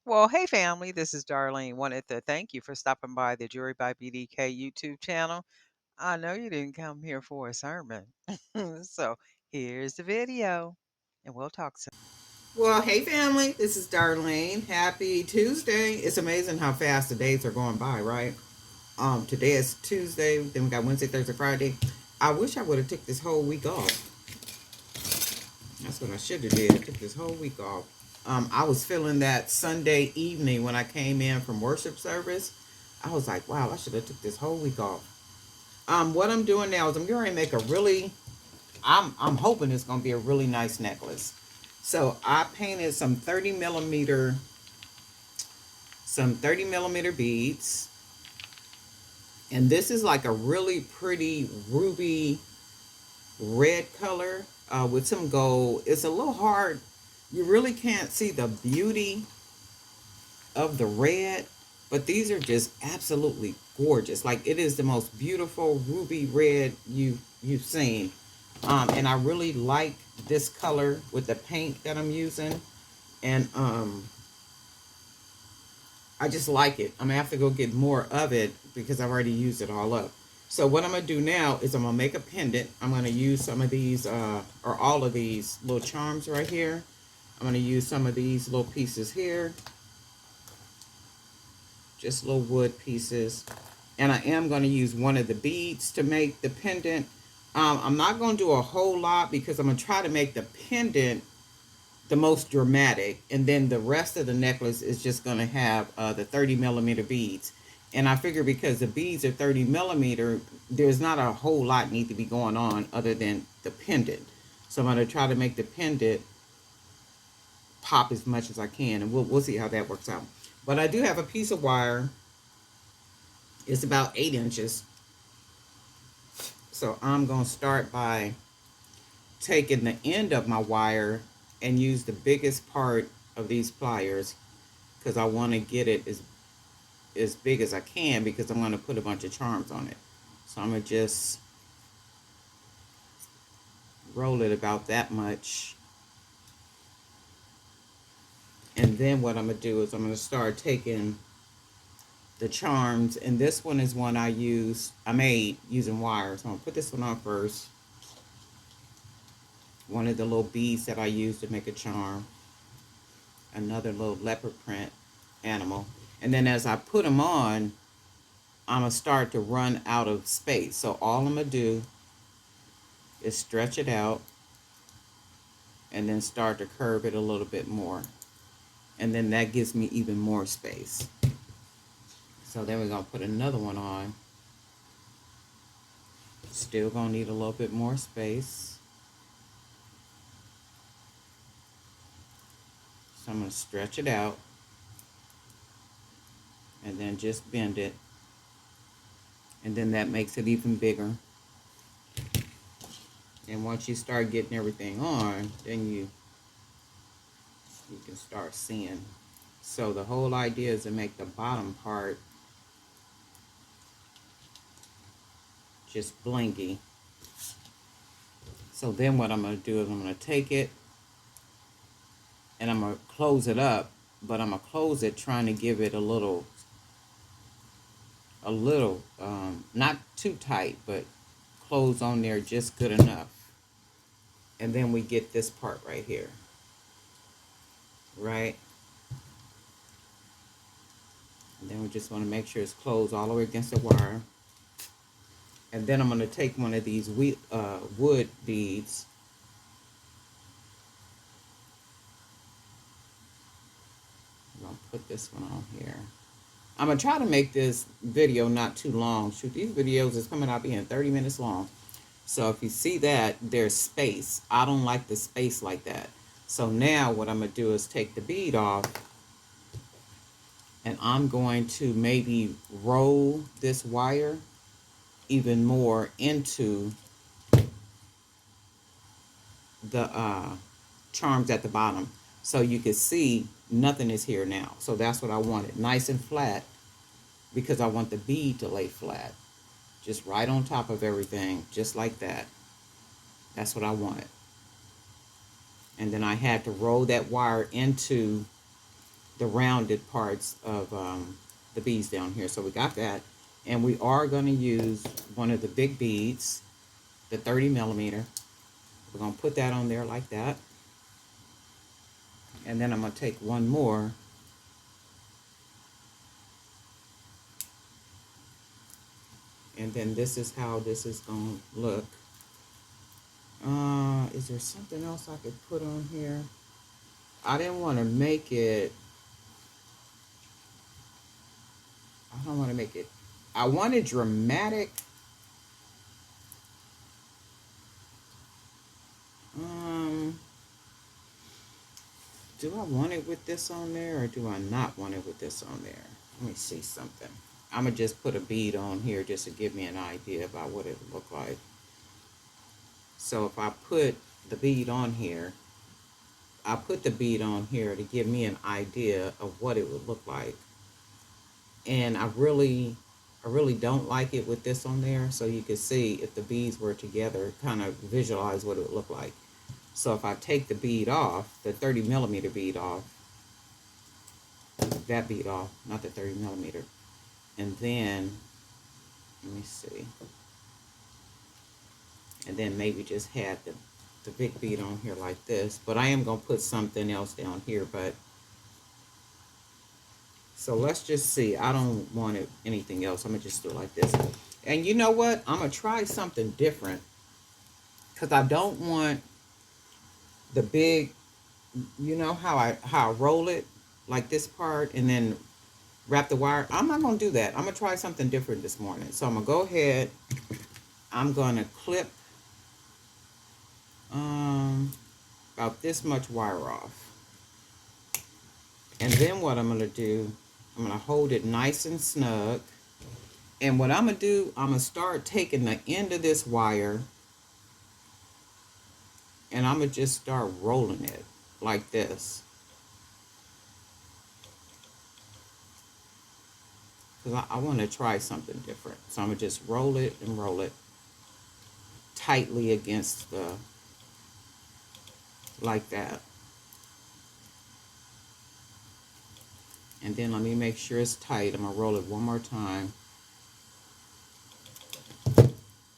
Well, hey family, this is Darlene. Wanted to thank you for stopping by the Jury by BDK YouTube channel. I know you didn't come here for a sermon. So here's the video, and we'll talk soon. Well, hey family, this is Darlene. Happy Tuesday. It's amazing how fast the days are going by, right? Today is Tuesday, then we got Wednesday, Thursday, Friday. I wish I would have took this whole week off. That's what I should have did. I took this whole week off. I was feeling that Sunday evening when I came in from worship service. I was like, wow, I should have took this whole week off. What I'm doing now is I'm going to make a really, I'm hoping it's going to be a really nice necklace. So I painted some 30 millimeter beads. And this is like a really pretty ruby red color with some gold. It's a little hard. You really can't see the beauty of the red, but these are just absolutely gorgeous. Like, it is the most beautiful ruby red you've seen. And I really like this color with the paint that I'm using. And I just like it. I'm going to have to go get more of it because I've already used it all up. So what I'm going to do now is I'm going to make a pendant. I'm going to use some of these, or all of these little charms right here. I'm going to use some of these little pieces here. Just little wood pieces. And I am going to use one of the beads to make the pendant. I'm not going to do a whole lot because I'm going to try to make the pendant the most dramatic, and then the rest of the necklace is just going to have the 30 millimeter beads. And I figure because the beads are 30 millimeter, there's not a whole lot need to be going on other than the pendant. So I'm going to try to make the pendant pop as much as I can, and we'll see how that works out. But I do have a piece of wire. It's about 8 inches. So I'm going to start by taking the end of my wire and use the biggest part of these pliers because I want to get it as big as I can because I'm going to put a bunch of charms on it. So I'm going to just roll it about that much. And then what I'm going to do is I'm going to start taking the charms, and this one is one I made using wire. So I'm going to put this one on first. One of the little beads that I used to make a charm. Another little leopard print animal. And then as I put them on, I'm going to start to run out of space. So all I'm going to do is stretch it out and then start to curve it a little bit more. And then that gives me even more space. So then we're going to put another one on. Still going to need a little bit more space. So I'm going to stretch it out and then just bend it. And then that makes it even bigger. And once you start getting everything on, then you can start seeing. So the whole idea is to make the bottom part just blingy. So then what I'm going to do is I'm going to take it and I'm going to close it up, but I'm going to close it trying to give it a little, not too tight, but close on there just good enough. And then we get this part right here, right? And then we just want to make sure it's closed all the way against the wire. And then I'm going to take one of these wood beads. I'm going to put this one on here. I'm going to try to make this video not too long. Shoot, these videos is coming out being 30 minutes long. So if you see that, there's space. I don't like the space like that. So now what I'm going to do is take the bead off. And I'm going to maybe roll this wire even more into the charms at the bottom. So you can see nothing is here now. So that's what I wanted. Nice and flat because I want the bead to lay flat. Just right on top of everything. Just like that. That's what I wanted. And then I had to roll that wire into the rounded parts of the beads down here. So we got that. And we are going to use one of the big beads, the 30 millimeter. We're going to put that on there like that. And then I'm going to take one more. And then this is how this is going to look. Is there something else I could put on here? I didn't want to make it, I don't want to make it, I want it dramatic. Do I want it with this on there or do I not want it with this on there? Let me see something. I'm going to just put a bead on here just to give me an idea about what it would look like. So if I put the bead on here, I put the bead on here to give me an idea of what it would look like. And I really don't like it with this on there. So you can see if the beads were together, kind of visualize what it would look like. So if I take the bead off, the 30 millimeter bead off, that bead off, not the 30 millimeter, and then, let me see, and then maybe just had the big bead on here like this, but I am going to put something else down here, but, so let's just see, I don't want it, anything else, I'm going to just do it like this, and you know what, I'm going to try something different, because I don't want the big, you know how I roll it, like this part, and then wrap the wire. I'm not going to do that. I'm going to try something different this morning. So I'm going to go ahead. I'm going to clip about this much wire off. And then what I'm going to do, I'm going to hold it nice and snug. And what I'm going to do, I'm going to start taking the end of this wire and I'm going to just start rolling it like this. Because I want to try something different. So I'm going to just roll it and roll it tightly against the, like that. And then let me make sure it's tight. I'm going to roll it one more time.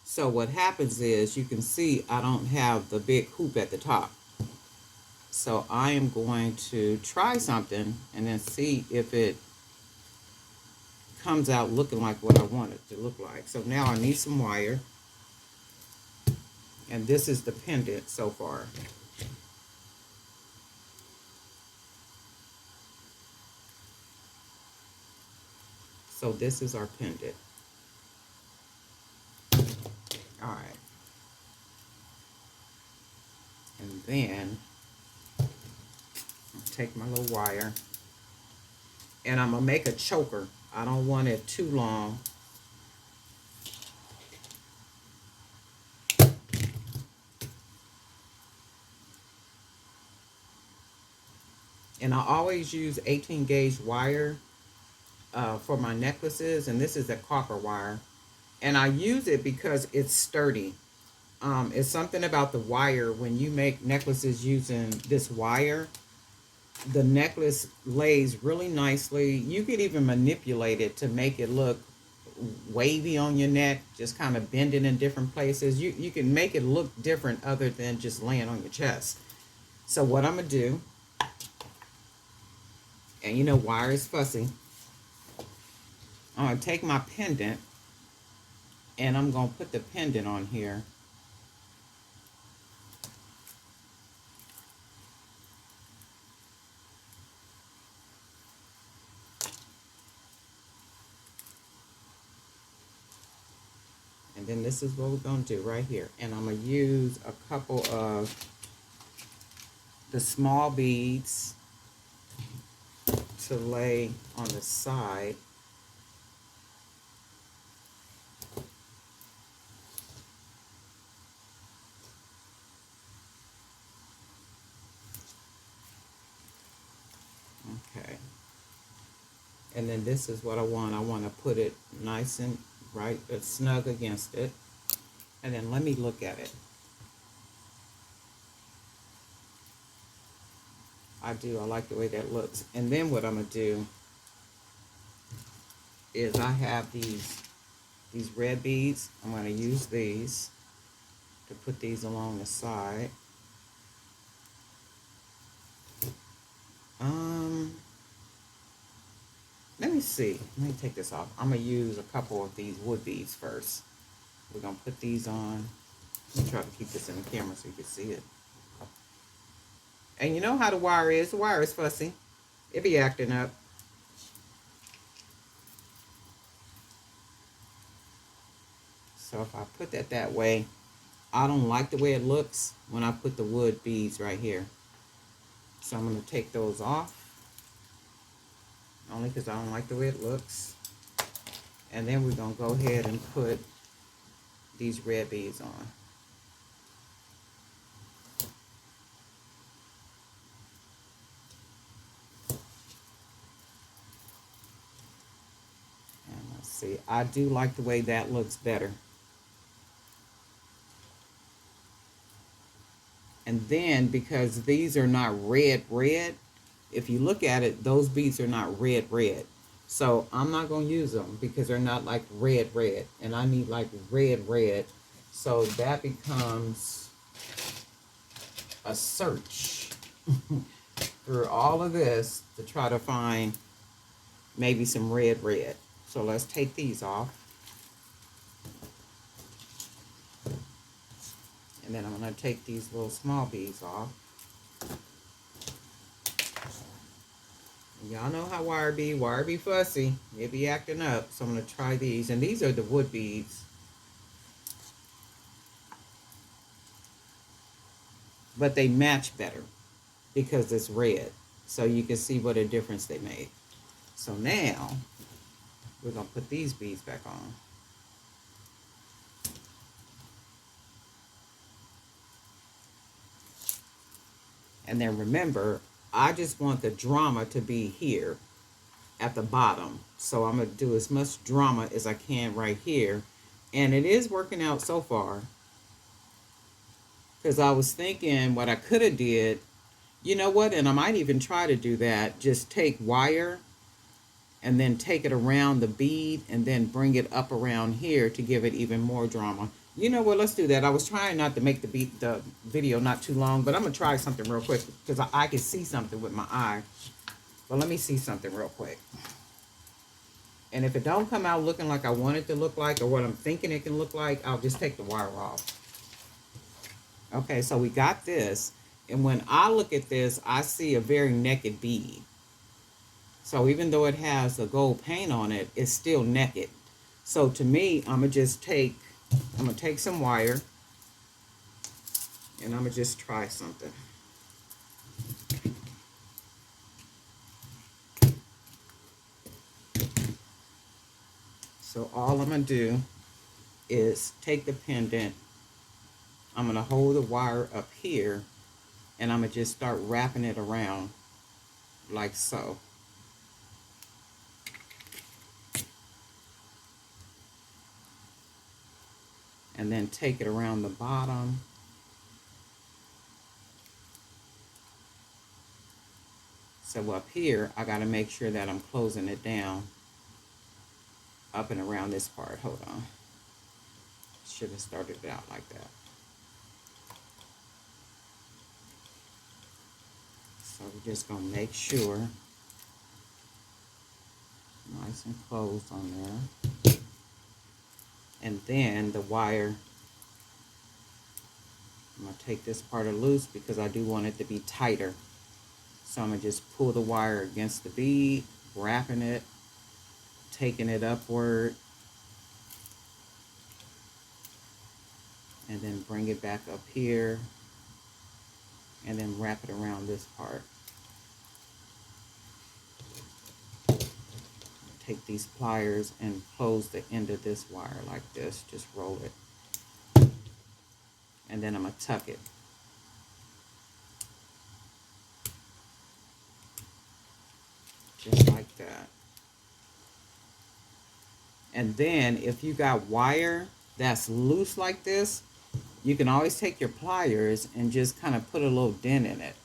So what happens is, you can see I don't have the big hoop at the top. So I am going to try something and then see if it comes out looking like what I want it to look like. So now I need some wire. And this is the pendant so far. So this is our pendant. All right. And then I'll take my little wire and I'm gonna make a choker. I don't want it too long. And I always use 18 gauge wire for my necklaces, and this is a copper wire. And I use it because it's sturdy. It's something about the wire. When you make necklaces using this wire, the necklace lays really nicely. You could even manipulate it to make it look wavy on your neck, just kind of bend it in different places. You can make it look different other than just laying on your chest. So what I'm going to do, and you know wire is fussy, I'm going to take my pendant and I'm going to put the pendant on here. And then this is what we're going to do right here. And I'm going to use a couple of the small beads to lay on the side. Okay. And then this is what I want. I want to put it nice and right, snug against it. And then let me look at it. I do. I like the way that looks. And then what I'm going to do is I have these red beads. I'm going to use these to put these along the side. Um, Let me see. Let me take this off. I'm going to use a couple of these wood beads first. We're going to put these on. Let me try to keep this in the camera so you can see it. And you know how the wire is. The wire is fussy. It be acting up. So if I put that way, I don't like the way it looks when I put the wood beads right here. So I'm going to take those off. Only because I don't like the way it looks. And then we're going to go ahead and put these red beads on. And let's see. I do like the way that looks better. And then because these are not red, if you look at it, those beads are not red. So I'm not going to use them because they're not like red. And I need like red. So that becomes a search through all of this to try to find maybe some red. So let's take these off. And then I'm going to take these little small beads off. Y'all know how wire be fussy. It be acting up. So I'm going to try these. And these are the wood beads. But they match better because it's red. So you can see what a difference they made. So now, we're going to put these beads back on. And then remember, I just want the drama to be here at the bottom. So I'm going to do as much drama as I can right here. And it is working out so far. Because I was thinking what I could have did, you know what, and I might even try to do that. Just take wire and then take it around the bead and then bring it up around here to give it even more drama. You know what, let's do that. I was trying not to make the video not too long, but I'm going to try something real quick because I can see something with my eye. But let me see something real quick. And if it don't come out looking like I want it to look like or what I'm thinking it can look like, I'll just take the wire off. Okay, so we got this. And when I look at this, I see a very naked bead. So even though it has a gold paint on it, it's still naked. So to me, I'm going to take some wire and I'm going to just try something. So all I'm going to do is take the pendant. I'm going to hold the wire up here and I'm going to just start wrapping it around like so. And then take it around the bottom. So up here, I got to make sure that I'm closing it down up and around this part. Hold on. Should have started it out like that. So we're just going to make sure nice and closed on there. And then the wire, I'm going to take this part loose because I do want it to be tighter. So I'm going to just pull the wire against the bead, wrapping it, taking it upward, and then bring it back up here, and then wrap it around this part. Take these pliers and close the end of this wire like this. Just roll it. And then I'm going to tuck it. Just like that. And then if you got wire that's loose like this, you can always take your pliers and just kind of put a little dent in it.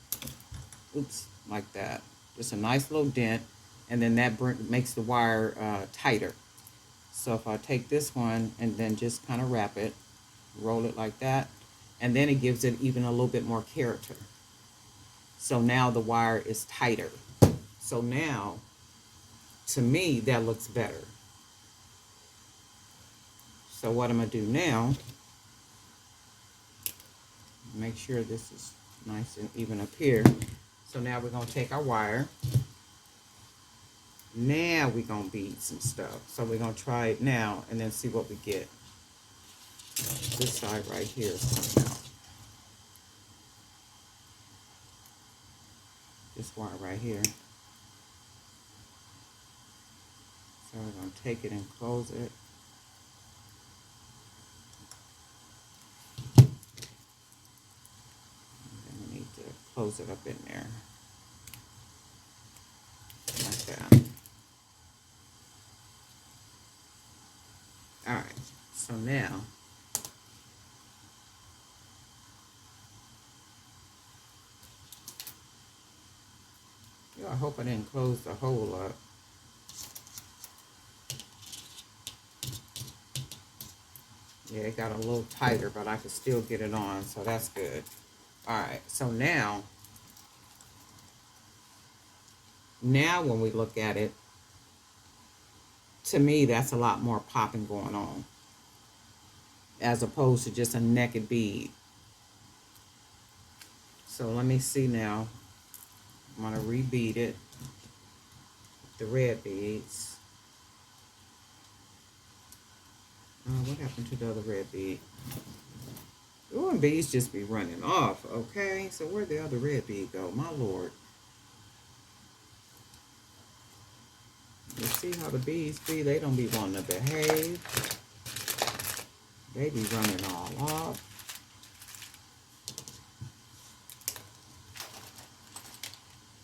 Oops, like that. Just a nice little dent, and then that makes the wire tighter. So if I take this one and then just kind of wrap it, roll it like that, and then it gives it even a little bit more character. So now the wire is tighter. So now, to me, that looks better. So what I'm going to do now, make sure this is nice and even up here. So now we're going to take our wire. Now we're going to bead some stuff. So we're going to try it now and then see what we get. This side right here is coming out. This wire right here. So we're going to take it and close it. And then we need to close it up in there. Like that. Alright, so now I hope I didn't close the hole up. Yeah, it got a little tighter, but I could still get it on, so that's good. Alright, so now when we look at it, to me that's a lot more popping going on, as opposed to just a naked bead. So let me see now. I'm going to rebead it, the red beads. What happened to the other red bead? Ooh, and beads just be running off, okay? So where'd the other red bead go? My lord. You see how the bees be? They don't be wanting to behave. They be running all off.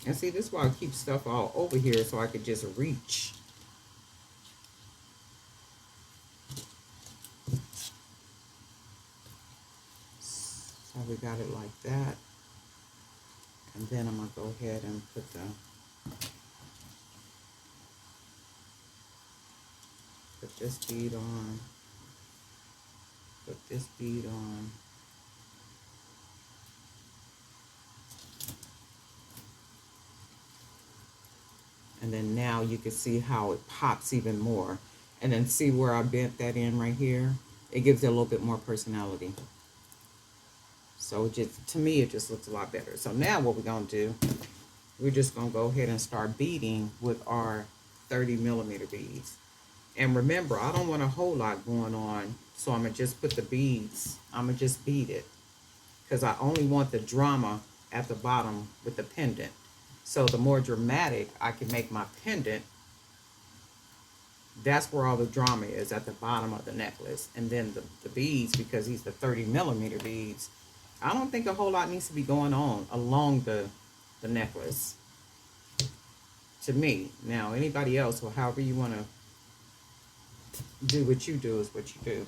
And see, this is why I keep stuff all over here so I could just reach. So we got it like that. And then I'm going to go ahead and put this bead on. Put this bead on. And then now you can see how it pops even more. And then see where I bent that in right here? It gives it a little bit more personality. So just, to me, it just looks a lot better. So now what we're going to do, we're just going to go ahead and start beading with our 30mm beads. And remember, I don't want a whole lot going on, so I'm going to just put the beads, I'm going to just bead it. Because I only want the drama at the bottom with the pendant. So the more dramatic I can make my pendant, that's where all the drama is, at the bottom of the necklace. And then the beads, because these are 30mm beads, I don't think a whole lot needs to be going on along the necklace. To me. Now, anybody else, or however you want to do what you do is what you do.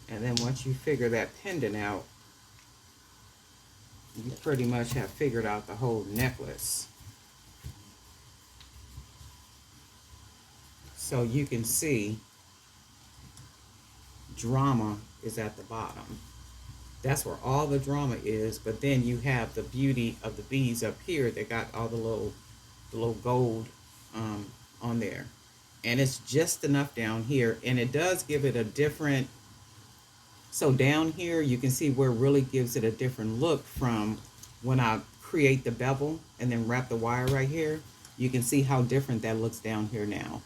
And then once you figure that pendant out, you pretty much have figured out the whole necklace. So you can see drama is at the bottom. That's where all the drama is, but then you have the beauty of the beads up here that got all the little gold on there. And it's just enough down here, and it does give it a different, so down here you can see where it really gives it a different look from when I create the bevel and then wrap the wire right here. You can see how different that looks down here now.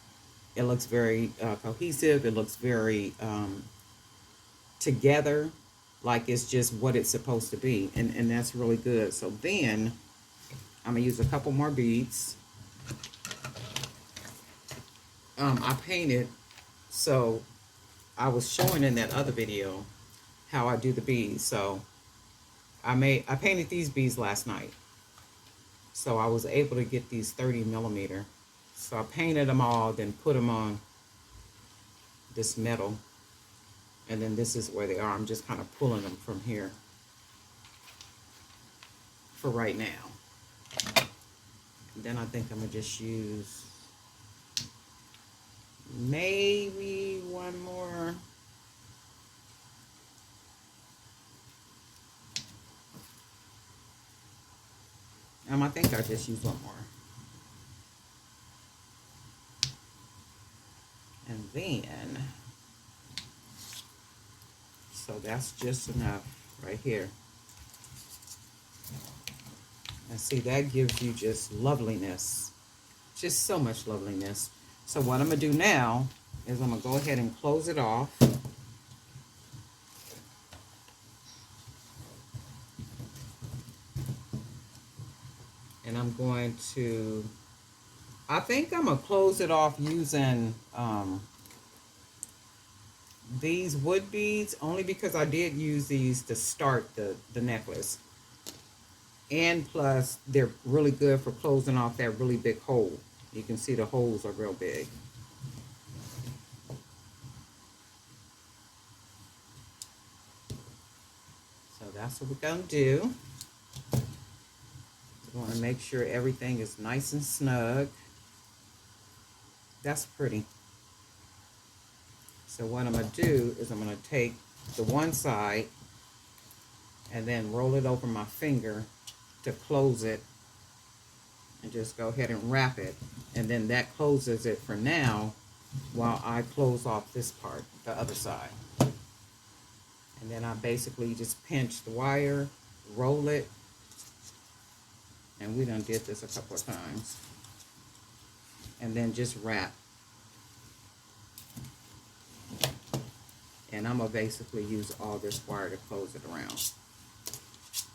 It looks very cohesive. It looks very together, like it's just what it's supposed to be, and that's really good. So then I'm gonna use a couple more beads. I painted, so I was showing in that other video how I do the beads. So I painted these beads last night, so I was able to get these 30mm. So I painted them all, then put them on this metal, and then this is where they are. I'm just kind of pulling them from here. for right now. And then I think I'm gonna just use maybe one more. I think I just use one more. And then, so that's just enough right here. And see, that gives you just loveliness. Just so much loveliness. So what I'm going to do now is I'm going to go ahead and close it off. And I'm going to, I think I'm going to close it off using these wood beads, only because I did use these to start the necklace. And plus, they're really good for closing off that really big hole. You can see the holes are real big. So that's what we're going to do. We want to make sure everything is nice and snug. That's pretty. So what I'm going to do is I'm going to take the one side and then roll it over my finger to close it, and just go ahead and wrap it. And then that closes it for now while I close off this part, the other side. And then I basically just pinch the wire, roll it, and we done did this a couple of times. And then just wrap. And I'm going to basically use all this wire to close it around,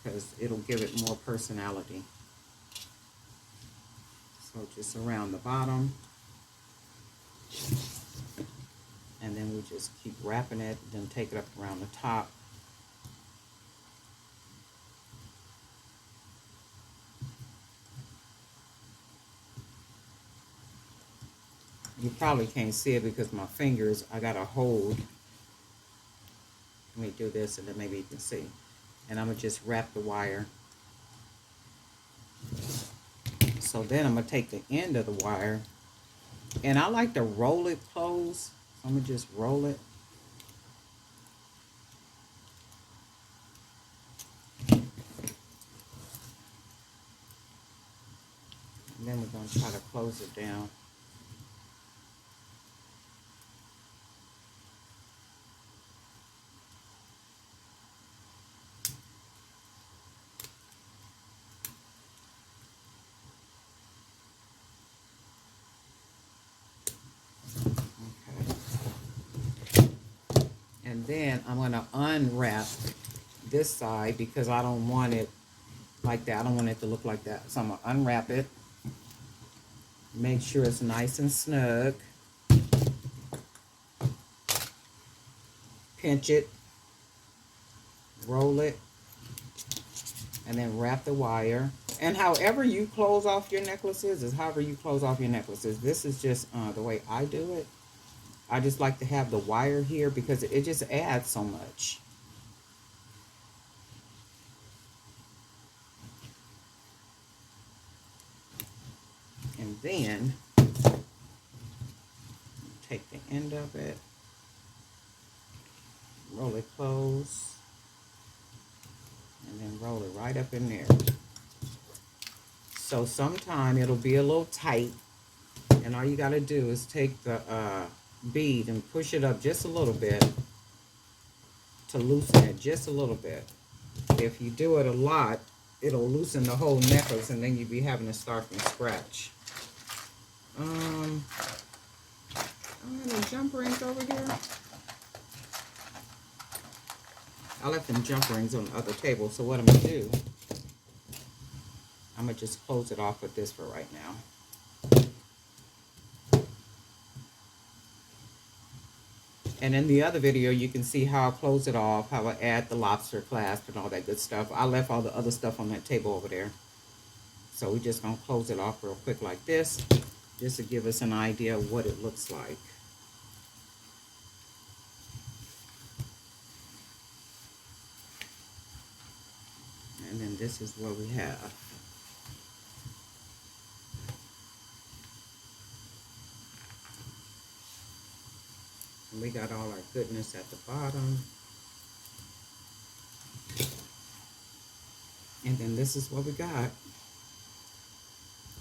because it'll give it more personality. So just around the bottom. And then we just keep wrapping it, then take it up around the top. You probably can't see it because my fingers, I got to hold. Let me do this and then maybe you can see. And I'm going to just wrap the wire. So then I'm going to take the end of the wire, and I like to roll it close. So I'm going to just roll it. And then we're going to try to close it down. And then I'm going to unwrap this side because I don't want it like that. I don't want it to look like that. So I'm going to unwrap it. Make sure it's nice and snug. Pinch it. Roll it. And then wrap the wire. And however you close off your necklaces is however you close off your necklaces. This is just the way I do it. I just like to have the wire here because it just adds so much. And then take the end of it, roll it close, and then roll it right up in there. So sometime it'll be a little tight, and all you got to do is take the bead and push it up just a little bit to loosen it just a little bit. If you do it a lot, it'll loosen the whole necklace, and then you'll be having to start from scratch. Any jump rings over here? I left them jump rings on the other table, so what I'm going to do, I'm going to just close it off with this for right now. And in the other video, you can see how I close it off, how I add the lobster clasp and all that good stuff. I left all the other stuff on that table over there. So we're just going to close it off real quick like this, just to give us an idea of what it looks like. And then this is what we have. And we got all our goodness at the bottom. And then this is what we got.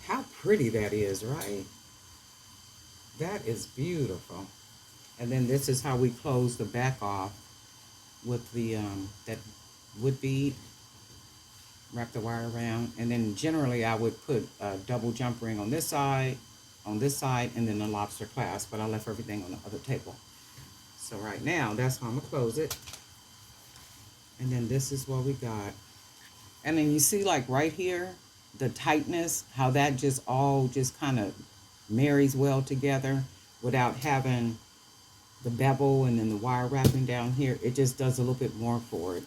How pretty that is, right? That is beautiful. And then this is how we close the back off with the that wood bead. Wrap the wire around, and then generally I would put a double jump ring on this side, and then a lobster clasp, but I left everything on the other table. So right now, that's how I'm gonna close it. And then this is what we got. And then you see like right here, the tightness, how that just all just kind of marries well together without having the bevel and then the wire wrapping down here. It just does a little bit more for it.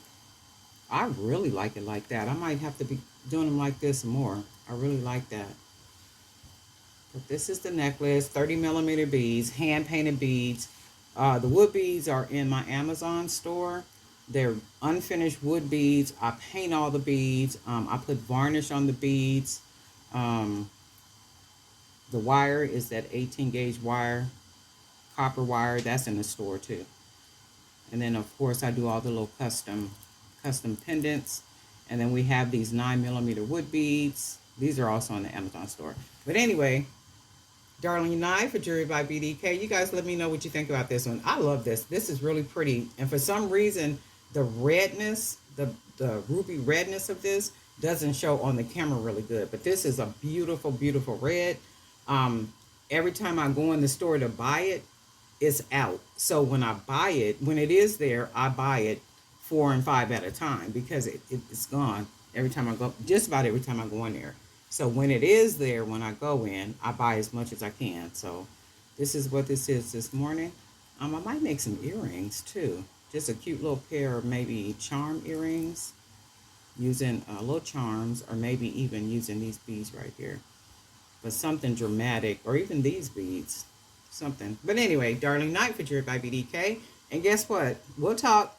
I really like it like that. I might have to be doing them like this more. I really like that. But this is the necklace, 30 millimeter beads, hand painted beads. The wood beads are in my Amazon store. They're unfinished wood beads. I paint all the beads. I put varnish on the beads. Um, the wire is that 18 gauge wire, copper wire. That's in the store too. And then of course I do all the little custom pendants. And then we have these 9 millimeter wood beads. These are also on the Amazon store. But anyway, Darling Knife for Jewelry by BDK. You guys let me know what you think about this one. I love this. This is really pretty. And for some reason, the redness, the ruby redness of this doesn't show on the camera really good. But this is a beautiful, beautiful red. Um, every time I go in the store to buy it, it's out. So when I buy it, when it is there, I buy it 4 and 5 at a time because it's gone every time I go, just about every time I go in there. So when it is there, when I go in, I buy as much as I can. So this is what this is this morning. I might make some earrings too. Just a cute little pair of maybe charm earrings using little charms, or maybe even using these beads right here. But something dramatic, or even these beads, something. But anyway, Darling Night for Jewelry by BDK. And guess what? We'll talk